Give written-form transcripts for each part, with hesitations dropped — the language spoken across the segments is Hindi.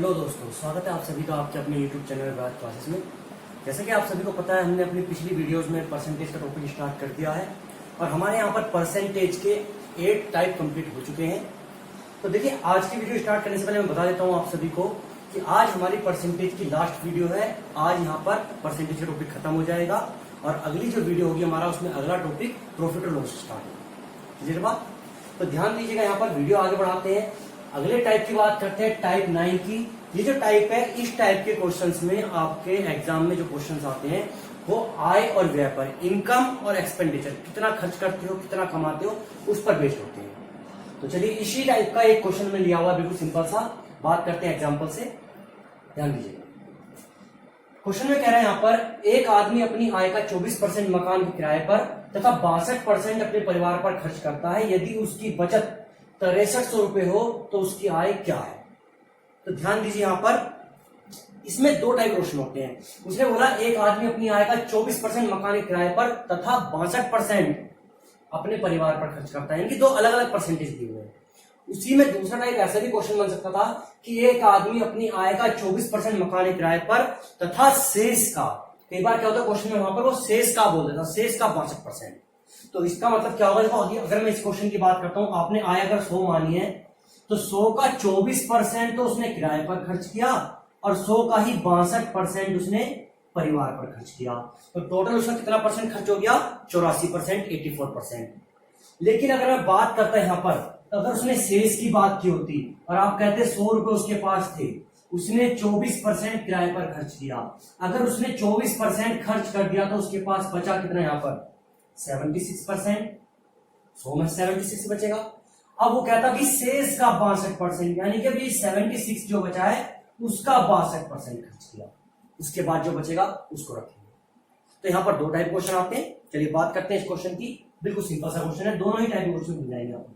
हेलो दोस्तों, स्वागत है आप सभी का आपके अपने YouTube चैनल बैच क्लासेस में। जैसे कि आप सभी को पता है, हमने अपनी पिछली वीडियोस में परसेंटेज का टॉपिक स्टार्ट कर दिया है और हमारे यहाँ पर परसेंटेज के 8 टाइप कंप्लीट हो चुके हैं। तो देखिए, आज की वीडियो स्टार्ट करने से पहले मैं बता देता हूँ आप सभी को कि आज हमारी परसेंटेज की लास्ट वीडियो है। आज यहाँ पर परसेंटेज का टॉपिक खत्म हो जाएगा और अगली जो वीडियो होगी हमारा, उसमें अगला टॉपिक प्रॉफिट और लॉस स्टार्ट होगा। क्लियर बात? तो ध्यान दीजिएगा, यहाँ पर वीडियो आगे बढ़ाते हैं। अगले टाइप की बात करते हैं, टाइप 9 की। ये जो टाइप है, इस टाइप के क्वेश्चंस में आपके एग्जाम में जो क्वेश्चंस आते हैं वो आय और व्यय पर, इनकम और एक्सपेंडिचर, कितना खर्च करते हो, कितना कमाते हो, उस पर बेस्ड होते हैं। तो चलिए, इसी टाइप का एक क्वेश्चन में लिया हुआ, बिल्कुल सिंपल सा। बात करते हैं एग्जाम्पल से, ध्यान दीजिएगा। क्वेश्चन में कह रहे हैं यहाँ पर, एक आदमी अपनी आय का 24% मकान के किराए पर तथा 62% अपने परिवार पर खर्च करता है। यदि उसकी बचत 6300 रुपए हो तो उसकी आय क्या है? तो ध्यान दीजिए, यहां पर इसमें 2 टाइप क्वेश्चन होते हैं। उसने बोला एक आदमी अपनी आय का 24% मकान के किराए पर तथा 62% अपने परिवार पर खर्च करता है, यानी कि 2 अलग अलग परसेंटेज दिए हुए हैं। उसी में दूसरा टाइप ऐसा भी क्वेश्चन बन सकता था कि एक आदमी अपनी आय का 24% मकान के किराए पर तथा शेष का, कई बार क्या होता है क्वेश्चन में वहां पर वो शेष का बोल देता, शेष का 62%। तो इसका मतलब क्या होगा? देखो, अगर मैं इस क्वेश्चन की बात करता हूं, आपने आय अगर 100 मानी है तो 100 का 24% तो उसने किराए पर खर्च किया और 100 का ही 62% उसने परिवार पर खर्च किया। तो टोटल उसका कितना परसेंट खर्च हो गया? 84%, 84%। लेकिन अगर मैं बात करता यहां पर, तो अगर उसने शेष की बात की होती और आप कहते 100 रुपए उसके पास थे, उसने 24% किराए पर खर्च किया, अगर उसने 24% खर्च कर दिया तो उसके पास बचा कितना? यहां पर 76%। 100 में 76 बचेगा। अब वो कहता कि शेष का 62%, यानी कि अभी 76 जो बचा है उसका 62% खर्च किया, उसके बाद जो बचेगा उसको रखेंगे। तो यहां पर 2 टाइप क्वेश्चन आते हैं। चलिए बात करते हैं इस क्वेश्चन की। बिल्कुल सिंपल सा क्वेश्चन है, दोनों ही टाइप के क्वेश्चन मिल जाएंगे आपको।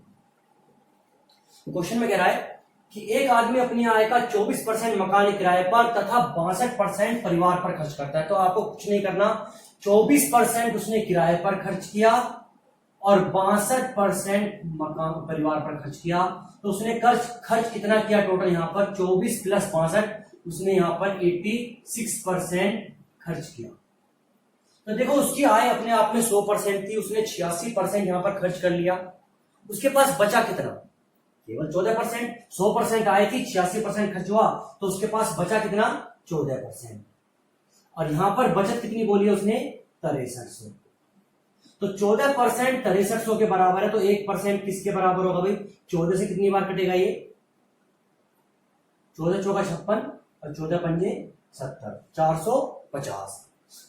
तो क्वेश्चन में कह रहा है कि एक आदमी अपनी आय का 24% मकान किराए पर तथा 62% परिवार पर खर्च करता है। तो आपको कुछ नहीं करना, 24% उसने किराए पर खर्च किया और 62% मकान परिवार पर खर्च किया। तो उसने खर्च कितना किया टोटल? यहां पर 24 प्लस 62, उसने यहां पर 86% खर्च किया। तो देखो, उसकी आय अपने आप में 100% थी, उसने 86% यहां पर खर्च कर लिया। उसके पास बचा कितना? केवल 14%। 100% आय थी, 86% खर्च हुआ, तो उसके पास बचा कितना? 14%। और यहां पर बचत कितनी बोली है उसने? 6300। तो 14% 6300 के बराबर है, तो 1% किसके बराबर होगा भाई? 14 से कितनी बार कटेगा ये? 14 चौका 56 और 14 पंजे 70, 450।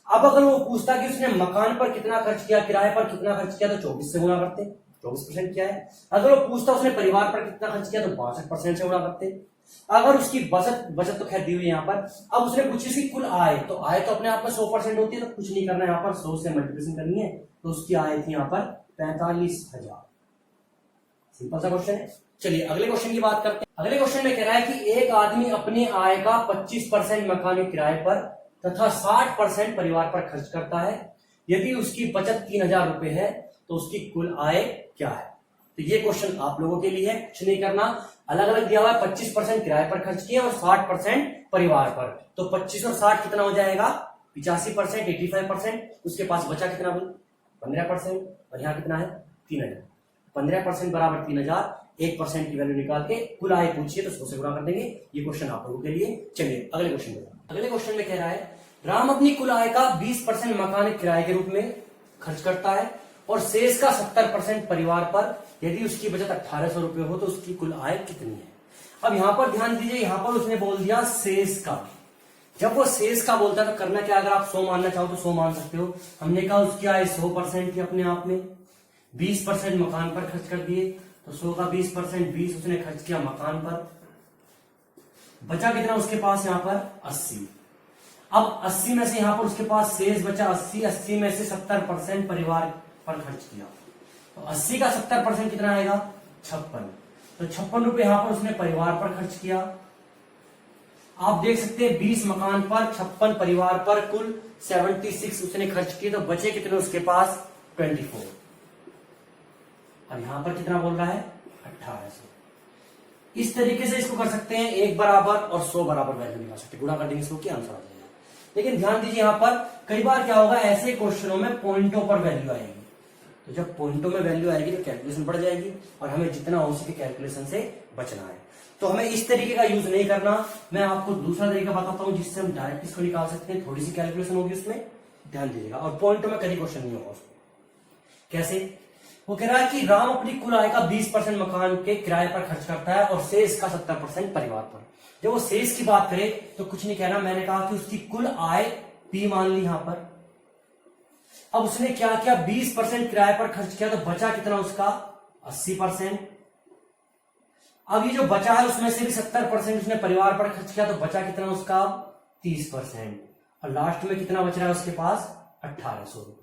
अब अगर वो पूछता कि उसने मकान पर कितना खर्च किया, किराए पर कितना खर्च किया, तो 24 से गुणा करते, 24% क्या है। अगर वो पूछता उसने परिवार पर कितना खर्च किया, तो 62% से गुणा करते। अगर उसकी बचत तो खैर दी हुई यहां पर, अब उसने पूछी उसकी कुल आय, तो आय तो अपने आप में 100% होती है, तो कुछ नहीं करना, यहां पर 100 से मल्टीप्लिकेशन करनी है, तो उसकी आय थी यहां पर 45,000। सिंपल सा क्वेश्चन है। चलिए अगले क्वेश्चन की बात करते हैं। अगले क्वेश्चन में कह रहा है कि एक आदमी अपनी आय का 25% मकान किराए पर तथा 60% परिवार पर खर्च करता है। यदि उसकी बचत 3000 रुपए है तो उसकी कुल आय क्या है? तो ये क्वेश्चन आप लोगों के लिए है, कुछ नहीं करना। अलग अलग दिया हुआ है, 25% किराए पर खर्च किया और 60% परिवार पर। तो 25 और 60 कितना हो जाएगा? 85%, 85%। उसके पास बचा कितना भाई? 15%। और यहाँ कितना है? 3000। 15% बराबर 3000। 1% की वैल्यू निकाल के कुल आय पूछिए तो 100 से गुणा कर देंगे। ये क्वेश्चन आप लोगों के लिए। चलिए अगले क्वेश्चन में। अगले क्वेश्चन में कह रहा है, राम अपनी कुल आय का 20% मकान किराए के रूप में खर्च करता है और शेष का 70% परिवार पर। यदि उसकी बचत 1800 रुपए हो तो उसकी कुल आय कितनी है? अब यहां पर ध्यान दीजिए, यहां पर उसने बोल दिया शेष का। जब वो शेष का बोलता है तो करना क्या? अगर आप 100 मानना चाहो तो 100 मान सकते हो। हमने कहा उसकी आय 100% थी अपने आप में, 20% मकान पर खर्च कर दिए, तो 100 का 20%, 20 उसने खर्च किया मकान पर। बचा कितना उसके पास? यहां पर 80। अब 80 में से यहां पर उसके पास शेष बचा 80, 80 में से 70% परिवार पर खर्च किया, तो 80 का 70% कितना आएगा? 56। तो 56 रुपए यहां पर उसने परिवार पर खर्च किया। आप देख सकते हैं 20 मकान पर, 56 परिवार पर, कुल 76 उसने खर्च किए, तो बचे कितने उसके पास? 24। और यहां पर कितना बोल रहा है? 1800। इस तरीके से इसको कर सकते हैं, 1 बराबर और 100 बराबर वैल्यू निकाल सकते हैं, गुणा कर देंगे इसको कि आंसर आ जाएगा। लेकिन ध्यान दीजिए यहां पर कई बार क्या होगा, ऐसे क्वेश्चनों में पॉइंटों पर वैल्यू आएगी, तो जब पॉइंटों में वैल्यू आएगी तो कैलकुलेशन बढ़ जाएगी और हमें जितना हो सके कैलकुलेशन से बचना है। तो हमें इस तरीके का यूज नहीं करना। मैं आपको दूसरा तरीका बताता हूं जिससे हम डायरेक्ट इसको निकाल सकते हैं, थोड़ी सी कैलकुलेशन होगी उसमें, ध्यान दीजिएगा, और पॉइंटों में कभी क्वेश्चन नहीं होगा उसको। कैसे? वो कह रहा है कि राम अपनी कुल आय का 20% मकान के किराए पर खर्च करता है और शेष का 70% परिवार पर। जब वो शेष की बात करे तो कुछ नहीं कहना, मैंने कहा कि उसकी कुल आय P मान ली यहां पर। अब उसने क्या किया, 20% किराए पर खर्च किया, तो बचा कितना उसका 80%। अब ये जो बचा है उसमें से भी 70% उसने परिवार पर खर्च किया, तो बचा कितना उसका 30%। और लास्ट में कितना बच रहा है उसके पास 1800 रुपए।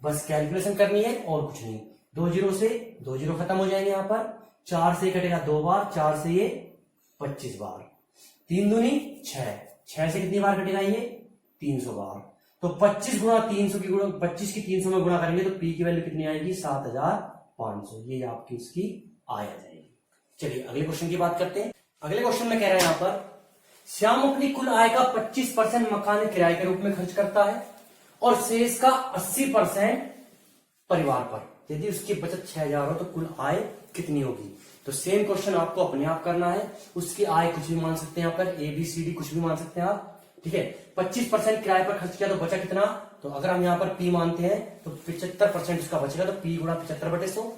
बस कैलकुलेशन करनी है और कुछ नहीं। 2 जीरो से 2 जीरो खत्म हो जाएंगे यहां पर, 4 से कटेगा 2 बार, 4 से ये 25 बार, 3 दूनी 6, 6 से कितनी बार कटेगा ये 300 बार। तो 25 गुणा 300 की गुणा 25 की 300 में गुणा करेंगे तो पी की वैल्यू कितनी आएगी 7500। ये आपकी उसकी आय आ जाएगी। चलिए अगले क्वेश्चन की बात करते हैं। अगले क्वेश्चन में कह रहे हैं यहां पर, श्याम अपनी कुल आय का 25% मकान किराए के रूप में खर्च करता है और शेष का 80% परिवार पर। यदि उसकी बचत 6000 हो तो कुल आय कितनी होगी? तो सेम क्वेश्चन आपको अपने आप करना है। उसकी आय कुछ भी मान सकते हैं यहाँ पर, ABCD कुछ भी मान सकते हैं आप, ठीक है। 25% किराए पर खर्च किया तो बचा कितना, तो अगर हम यहाँ पर P मानते हैं तो 75% उसका बचेगा, तो P गुणा 75/100।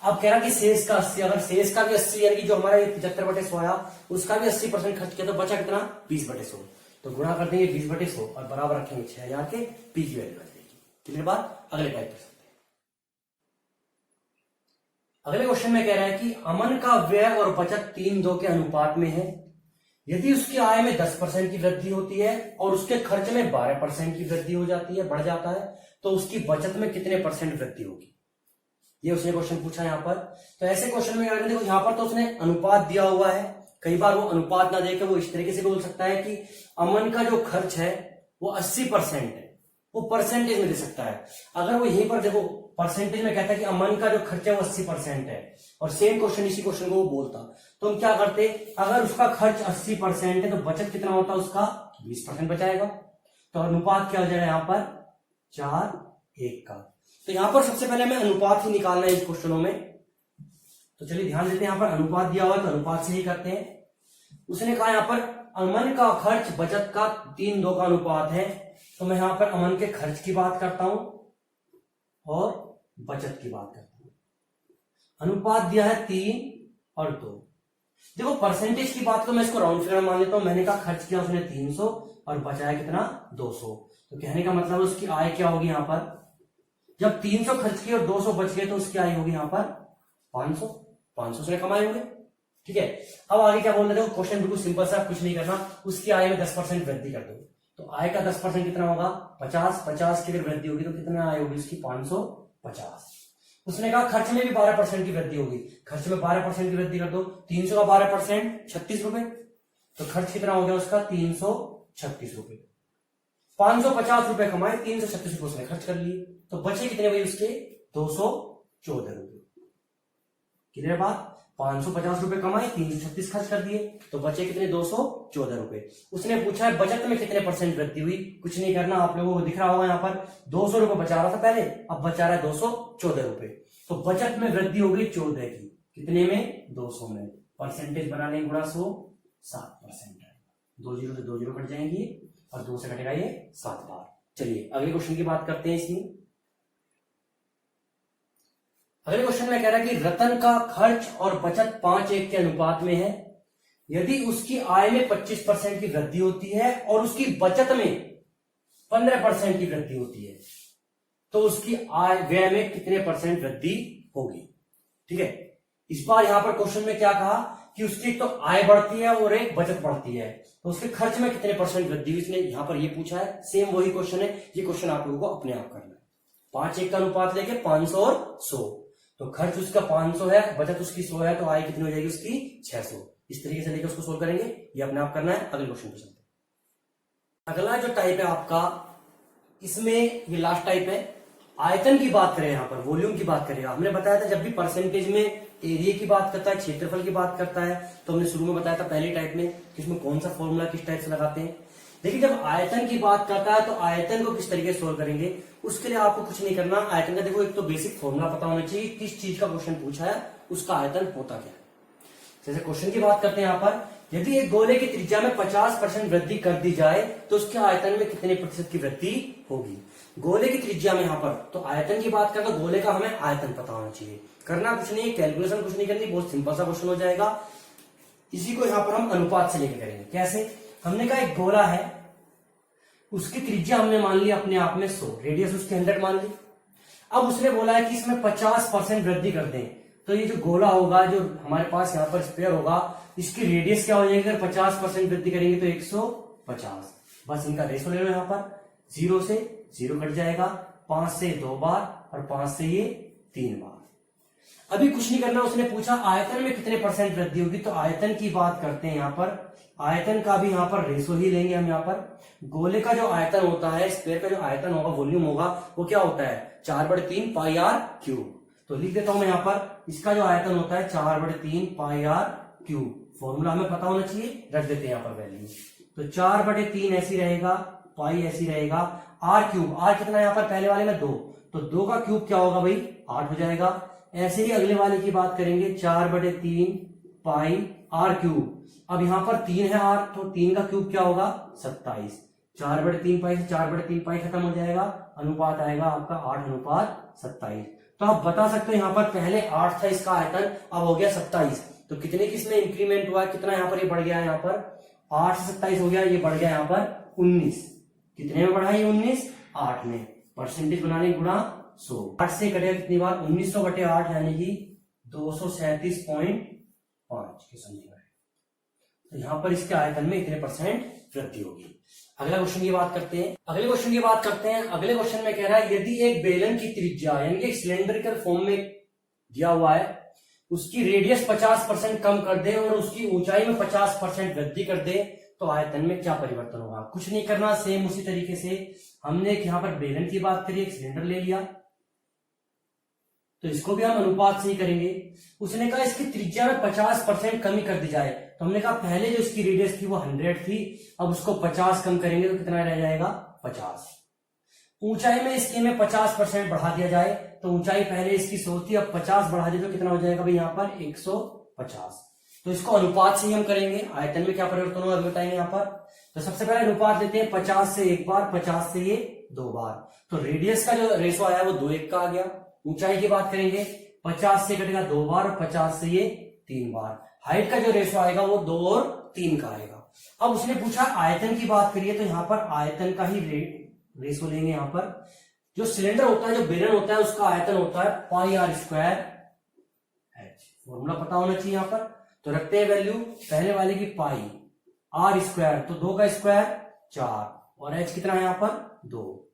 अब कह रहा कि शेष का 80, अगर शेष का भी 80 यानी कि जो हमारा 75/100 आया उसका भी 80% खर्च किया तो बचा कितना 20/100। तो गुणा कर देंगे 20/100 और बराबर रखेंगे 6000 के, P की वैल्यू आ जाएगी। क्लियर बात? अगले टाइप कर सकते हैं। अगले क्वेश्चन में कह रहा है कि अमन का व्यय और बचत 3:2 के अनुपात में है। यदि उसकी आय में 10% की वृद्धि होती है और उसके खर्च में 12% की वृद्धि हो जाती है, बढ़ जाता है, तो उसकी बचत में कितने % वृद्धि होगी? ये उसने क्वेश्चन पूछा यहाँ पर। तो ऐसे क्वेश्चन में देखो यहाँ पर तो उसने अनुपात दिया हुआ है। कई बार वो अनुपात ना देकर वो इस तरीके से बोल सकता है कि अमन का जो खर्च है वो 80% है, वो परसेंटेज में दे सकता है। अगर वो यहीं पर देखो परसेंटेज में कहता है कि अमन का जो खर्च है वो 80% है और सेम क्वेश्चन इसी क्वेश्चन को वो बोलता, तो हम क्या करते, अगर उसका खर्च 80% है तो बचत कितना होता है उसका 20% बचाएगा। तो अनुपात क्या हो जाएगा यहाँ पर 4:1 का। तो यहां पर सबसे पहले हमें अनुपात ही निकालना है इस क्वेश्चनों में। तो चलिए ध्यान देते हैं, यहां पर अनुपात दिया हुआ है तो अनुपात से ही करते हैं। उसने कहा यहां पर अमन का खर्च बचत का 3:2 का अनुपात है, तो मैं यहां पर अमन के खर्च की बात करता हूं और बचत की बात करता हूं। अनुपात दिया है 3 और 2। देखो परसेंटेज की बात तो मैं इसको राउंड फिगर मान लेता हूं। मैंने कहा खर्च किया उसने 300 और बचाया कितना 200, तो कहने का मतलब उसकी आय क्या होगी यहां पर, जब 300 खर्च किए और 200 बच गए तो उसकी आय होगी यहां पर 500 से कमाए होंगे, ठीक है। अब आगे क्या बोल रहे थे, क्वेश्चन बिल्कुल सिंपल सा, कुछ नहीं करना, उसकी आय में 10% वृद्धि कर दो। तो आय का 10% कितना होगा 50 की अगर वृद्धि होगी तो कितना आय होगी उसकी 550। उसने कहा खर्च में भी 12% की वृद्धि होगी, खर्च में 12% की वृद्धि कर दो। 300 का 12% 36 रुपए, तो खर्च कितना हो गया उसका 336 रुपए। 550 रुपए कमाए, 336 रुपए उसने खर्च कर लिए, तो बचे कितने भाई उसके 214 रुपए। कितने बात 550 रुपए कमाए, 336 खर्च कर दिए, तो बचे कितने 214 रुपए। उसने पूछा है बचत में कितने % वृद्धि हुई, कुछ नहीं करना, आप लोगों को दिख रहा होगा यहाँ पर 200 रुपए बचा रहा था पहले, अब बचा रहा है 214 रुपए। तो बचत में वृद्धि हो गई 14 की, कितने में 200 में। परसेंटेज बनाने गुणा 100 7% है। 2 जीरो से 2 जीरो कट जाएंगी और 2 से कटेगा ये 7 बार। चलिए अगले क्वेश्चन की बात करते हैं इसमें। अगले क्वेश्चन में कह रहा है कि रतन का खर्च और बचत 5:1 के अनुपात में है। यदि उसकी आय में 25% की वृद्धि होती है और उसकी बचत में 15% की वृद्धि होती है, तो उसकी आय व्यय में कितने % वृद्धि होगी, ठीक है। इस बार यहां पर क्वेश्चन में क्या कहा कि उसकी तो आय बढ़ती है और एक बचत बढ़ती है, तो उसके खर्च में कितने % वृद्धि हुई, इसने यहां पर ये पूछा है। सेम वही क्वेश्चन है, ये क्वेश्चन आप लोगों को अपने आप करना है। 5:1 का अनुपात लेके 500 और 100, तो खर्च उसका 500 है, बचत उसकी 100 है, तो आय कितनी हो जाएगी उसकी 600। इस तरीके से लेके उसको सोल्व करेंगे, ये अपने आप करना है। अगले क्वेश्चन पे चलते हैं। अगला जो टाइप है आपका, इसमें ये लास्ट टाइप है, आयतन की बात करें, यहाँ पर वॉल्यूम की बात करें, हमने बताया था जब भी परसेंटेज में एरिया की बात करता है, क्षेत्रफल की बात करता है, तो हमने शुरू में बताया था पहले टाइप में कि इसमें कौन सा फॉर्मूला किस टाइप से लगाते हैं। लेकिन जब आयतन की बात करता है तो आयतन को किस तरीके से सोल्व करेंगे, उसके लिए आपको कुछ नहीं करना। आयतन का देखो एक तो बेसिक फॉर्मूला पता होना चाहिए, किस चीज का क्वेश्चन पूछा है उसका आयतन होता क्या है। जैसे क्वेश्चन की बात करते हैं यहाँ पर, यदि एक गोले की त्रिज्या में 50% वृद्धि कर दी जाए तो उसके आयतन में कितने प्रतिशत की वृद्धि होगी। गोले की त्रिज्या में यहाँ पर तो आयतन की बात करें तो गोले का हमें आयतन पता होना चाहिए, करना कुछ नहीं, कैलकुलेशन कुछ नहीं करनी, बहुत सिंपल सा क्वेश्चन हो जाएगा। इसी को यहाँ पर हम अनुपात से लेके करेंगे। कैसे, हमने कहा एक गोला है, उसकी त्रिज्या हमने मान ली अपने आप में 100, रेडियस उसकी 100 मान ली। अब उसने बोला है कि इसमें 50% वृद्धि कर दें, तो ये जो गोला होगा, जो हमारे पास यहाँ पर स्फीयर होगा, इसकी रेडियस क्या हो जाएगी, अगर 50% वृद्धि करेंगे तो 150। बस इनका रेशो ले लो, यहाँ पर 0 से 0 कट जाएगा, 5 से 2 बार और 5 से ये 3 बार। अभी कुछ नहीं करना, उसने पूछा आयतन में कितने परसेंट वृद्धि होगी, तो आयतन की बात करते हैं यहाँ पर। आयतन का भी यहाँ पर रेशो ही लेंगे हम। यहाँ पर गोले का जो आयतन होता है, स्फीयर का जो आयतन होगा, वॉल्यूम होगा, वो क्या होता है 4/3 पाई आर क्यूब। तो लिख देता हूं मैं यहाँ पर, इसका जो आयतन होता है 4/3 पाई आर क्यूब। फॉर्मूला हमें पता होना चाहिए, रख देते हैं यहाँ पर वैल्यू। तो 4/3 ऐसी रहेगा, पाई ऐसी रहेगा, आर क्यूब, आर कितना है यहाँ पर पहले वाले में 2, तो 2 का क्यूब क्या होगा भाई 8 हो जाएगा। ऐसे ही अगले वाले की बात करेंगे, 4/3 पाई आर क्यूब। अब यहाँ पर 3 है आर, तो 3 का क्यूब क्या होगा 27। 4/3 पाई से 4/3 पाई खत्म हो जाएगा, अनुपात आएगा आपका 8:27। तो आप बता सकते हो यहाँ पर पहले 8 था इसका आयतन, अब हो गया 27, तो कितने किसमें इंक्रीमेंट हुआ, कितना यहाँ पर ये बढ़ गया, यहाँ पर 8 से 27 हो गया, ये बढ़ गया यहाँ पर 19। कितने में बढ़ा ये 19, 8 में। परसेंटेज बनाने गुणा 100, 8 से कटेगा कितनी बार 1900 बटे 8 यानी कि 237.5 के समझ में। तो यहाँ पर इसके आयतन में इतने % वृद्धि होगी। अगला क्वेश्चन की बात करते हैं। अगले क्वेश्चन में कह रहा है यदि एक बेलन की त्रिज्या यानी कि सिलेंड्रिकल फॉर्म में दिया हुआ है, उसकी रेडियस 50% कम कर दे और उसकी ऊंचाई में 50% वृद्धि कर दे, तो आयतन में क्या परिवर्तन होगा। कुछ नहीं करना, सेम उसी तरीके से हमने एक यहाँ पर बेलन की बात करी, एक सिलेंडर ले लिया, तो इसको भी हम अनुपात से ही करेंगे। उसने कहा इसकी त्रिज्या में 50% कमी कर दी जाए, तो हमने कहा पहले जो इसकी रेडियस थी वो 100 थी, अब उसको 50 कम करेंगे तो कितना रह जाएगा 50। ऊंचाई में इसकी में 50% बढ़ा दिया जाए, तो ऊंचाई पहले इसकी 100 थी, अब 50 बढ़ा दिया तो कितना हो जाएगा भाई यहाँ पर 150। तो इसको अनुपात से ही हम करेंगे। आयतन में क्या परिवर्तन होगा अभी बताएंगे यहाँ पर। तो सबसे पहले अनुपात लेते हैं, 50 से 1 बार, 50 से ये 2 बार, तो रेडियस का जो रेशो आया वो 2:1 का आ गया। ऊंचाई की बात करेंगे, 50 से कटेगा 2 बार, 50 से ये 3 बार। हाइट का जो रेशो आएगा वो 2 और 3 का आएगा। अब उसने पूछा आयतन की बात करिए, तो यहाँ पर आयतन का ही रेशो लेंगे। यहाँ पर जो सिलेंडर होता है, जो बेलन होता है, उसका आयतन होता है पाई आर स्क्वायर एच। फॉर्मूला पता होना चाहिए यहाँ पर, तो रखते हैं वैल्यू पहले वाले की पाई आर स्क्वायर, तो 2 का स्क्वायर 4 और एच कितना है यहाँ पर 2।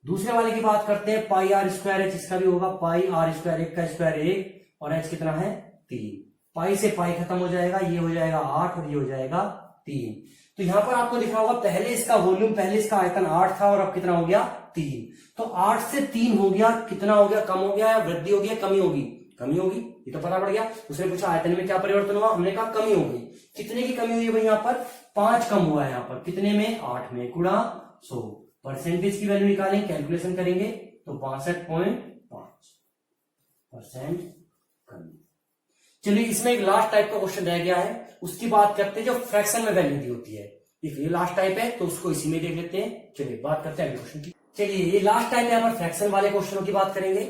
दूसरे वाले की बात करते हैं पाई आर स्क्वायर एच, इसका भी होगा पाई आर स्क्वायर, 1 का स्क्वायर 1 और एच कितना है 3। पाई से पाई खत्म हो जाएगा, ये हो जाएगा 8 और ये हो जाएगा 3। तो यहां पर आपको दिख रहा होगा पहले इसका वॉल्यूम, पहले इसका आयतन 8 था और अब कितना हो गया 3। तो 8 से 3 हो गया, कितना हो गया कम हो गया या वृद्धि होगी या कमी होगी, कमी होगी, ये तो पता पड़ गया। उसने पूछा आयतन में क्या परिवर्तन हुआ, हमने कहा कमी होगी। कितने की कमी हुई है भाई, यहाँ पर 5 कम हुआ है, यहाँ पर कितने में 8 में, गुणा 100। परसेंटेज की वैल्यू निकालेंगे, कैलकुलेशन करेंगे तो 62.5% कमी। चलिए इसमें एक लास्ट टाइप का क्वेश्चन रह गया है, उसकी बात करते हैं जो फ्रैक्शन में वैल्यू दी होती है। ये लास्ट टाइप है तो उसको इसी में देख लेते हैं। चलिए बात करते हैं अगले क्वेश्चन की। चलिए ये लास्ट टाइप है, यहाँ पर फ्रैक्शन वाले क्वेश्चनों की बात करेंगे।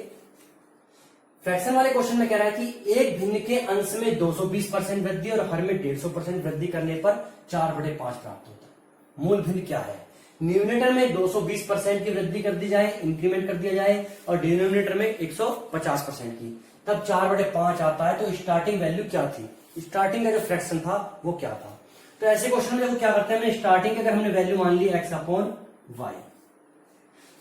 फ्रैक्शन वाले क्वेश्चन में कह रहा है कि एक भिन्न के अंश में 220% वृद्धि और हर में 150% वृद्धि करने पर 4/5 प्राप्त होता है। मूल भिन्न क्या है, न्यूमिनेटर में 220% की वृद्धि कर दी जाए, इंक्रीमेंट कर दिया जाए, और डिनोमिनेटर में 150% की, तब 4/5 आता है। तो स्टार्टिंग वैल्यू क्या थी, स्टार्टिंग का जो फ्रैक्शन था वो क्या था। तो ऐसे क्वेश्चन में देखो क्या करते हैं, हमने स्टार्टिंग की अगर हमने वैल्यू मान ली x/y,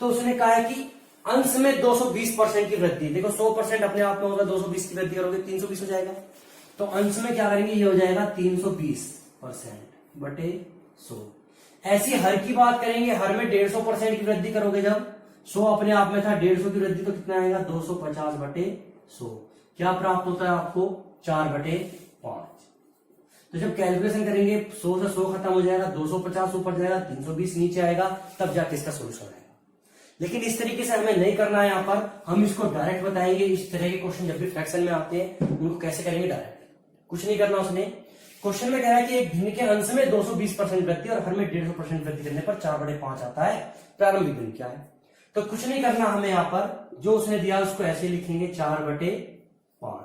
तो उसने कहा है कि अंश में 220% की वृद्धि, देखो 100% अपने आप में होगा, 220 की वृद्धि करोगे 320 हो जाएगा। तो अंश में क्या करेंगे, ये हो जाएगा 320% बटे 100। ऐसी हर की बात करेंगे, हर में 150% की वृद्धि करोगे जब, 100 अपने आप में था, 150 की वृद्धि तो कितना आएगा 250 बटे 100। क्या प्राप्त होता है आपको 4 बटे 5। तो जब कैलकुलेशन करेंगे 100 से 100 खत्म हो जाएगा, 250 ऊपर जाएगा, 320 नीचे आएगा, तब जाके इसका सोल्यूशन आएगा। लेकिन इस तरीके से हमें नहीं करना है। यहाँ पर हम इसको डायरेक्ट बताएंगे। इस तरह के क्वेश्चन जब भी फ्रैक्शन में आते हैं उनको कैसे करेंगे डायरेक्ट, कुछ नहीं करना उसने। क्वेश्चन में कह रहा है कि एक भिन्न के अंश में 220% वृद्धि और हर में 150% वृद्धि करने पर 4 बटे 5 आता है, प्रारंभिक भिन्न क्या है। तो कुछ नहीं करना हमें, यहाँ पर जो उसने दिया उसको ऐसे लिखेंगे 4 बटे 5।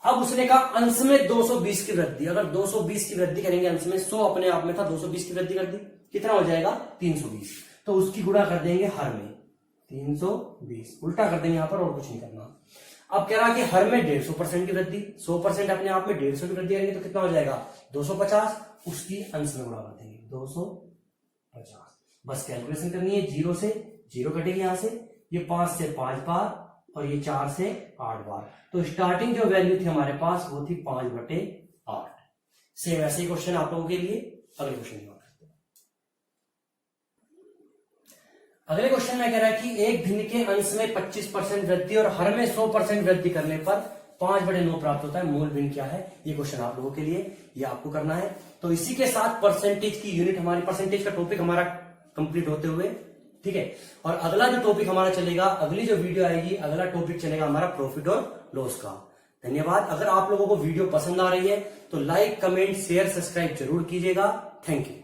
अब उसने कहा अंश में 220 की वृद्धि, अगर 220 की वृद्धि करेंगे अंश में, 100 अपने आप में था, 220 की वृद्धि कर दी, कितना हो जाएगा 320। तो उसकी गुणा कर देंगे हर में 320, उल्टा कर देंगे यहाँ पर, और कुछ नहीं करना। अब कह रहा कि हर में 150% की वृद्धि, 100% अपने आप में 150 की वृद्धि करेंगे तो कितना हो जाएगा 250, उसकी अंश में गुणा कर देंगे 250। बस कैलकुलेशन करनी है, 0 से 0 कटेगी यहां से, ये 5 से 5 बार और ये 4 से 8 बार। तो स्टार्टिंग जो वैल्यू थी हमारे पास वो थी 5 बटे 8। सेम ऐसे ही क्वेश्चन आप लोगों के लिए अगले क्वेश्चन में। अगले क्वेश्चन में कह रहा है कि एक भिन्न के अंश में 25% वृद्धि और हर में 100% वृद्धि करने पर 5 बटे 9 प्राप्त होता है, मूल भिन्न क्या है। ये क्वेश्चन आप लोगों के लिए, ये आपको करना है। तो इसी के साथ परसेंटेज की यूनिट, हमारी परसेंटेज का टॉपिक हमारा कंप्लीट होते हुए, ठीक है। और अगला जो टॉपिक हमारा चलेगा, अगली जो वीडियो आएगी, अगला टॉपिक चलेगा हमारा प्रॉफिट और लॉस का। धन्यवाद। अगर आप लोगों को वीडियो पसंद आ रही है तो लाइक, कमेंट, शेयर, सब्सक्राइब जरूर कीजिएगा। Thank you.